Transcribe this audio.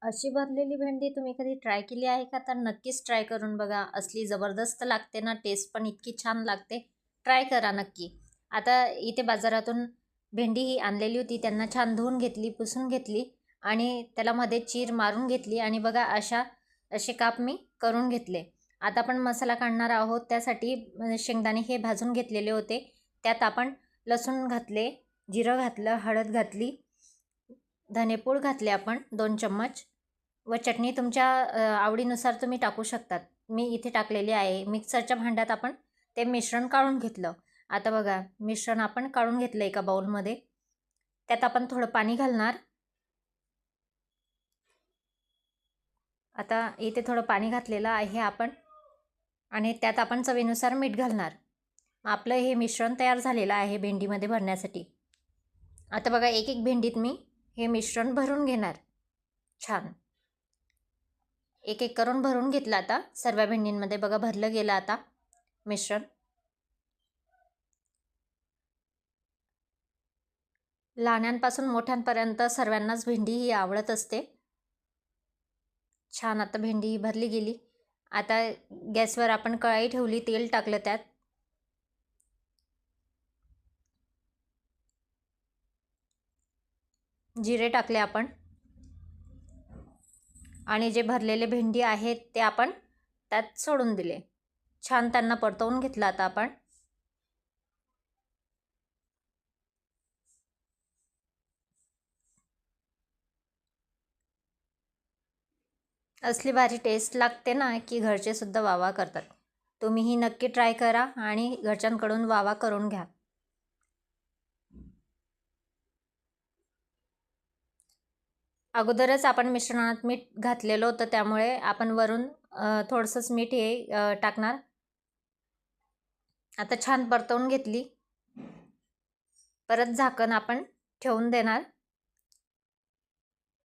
अशी भरलेली भेंडी तुम्ही कधी ट्राय केली आहे का? तर नक्कीच ट्राय करून बघा. असली जबरदस्त लागते ना, टेस्ट पण इतकी छान लागते. ट्राय करा नक्की. आता इथे बाजारातून भेंडी ही आणलेली होती. त्यांना छान धुवून घेतली, पुसून घेतली आणि त्याला मध्ये चीर मारून घेतली आणि बघा असे काप मी करून घेतले. आता आपण मसाला काढणार आहोत. त्यासाठी शेंगदाणे हे भाजून घेतलेले होते. त्यात आपण लसूण घातले, जिरं घातलं, हळद घातली, धनेपूड घातले आपण 2 चम्मच व चटणी तुमच्या आवडीनुसार तुम्ही टाकू शकतात. मी इथे टाकलेली आहे. मिक्सरच्या भांड्यात आपण ते मिश्रण काढून घेतलं. आता बघा मिश्रण आपण काढून घेतलं एका बाउलमध्ये. त्यात आपण थोडं पाणी घालणार. आता इथे थोडं पाणी घातलेलं आहे आपण आणि त्यात आपण चवीनुसार मीठ घालणार. आपलं हे मिश्रण तयार झालेलं आहे भेंडीमध्ये भरण्यासाठी. आता बघा एक एक भेंडीत मी हे मिश्रण भरून घेणार. छान एक एक करून भरून घेतलं. आता सर्व भेंडींमध्ये बघा भरलं गेलं आता मिश्रण. लहानांपासून मोठ्यांपर्यंत सर्वांनाच भेंडी ही आवडत असते. छान आता भेंडी ही भरली गेली. आता गॅसवर आपण कढाई ठेवली, तेल टाकलं, त्यात जिरे टाकले आपण आणि जे भरलेले भेंडी आहेत ते आपण त्यात सोडून दिले. छान त्यांना परतवून घेतलं. आता आपण असली भारी टेस्ट लागते ना की घरचे सुद्धा वावा करतात. तुम्हीही नक्की ट्राय करा आणि घरच्यांकडून वावा करून घ्या. अगोदरच आपण मिश्रणात मीठ घातलेलं होतं, त्यामुळे आपण वरून थोडंसंच मीठ हे टाकणार. आता छान परतवून घेतली. परत झाकण आपण ठेवून देणार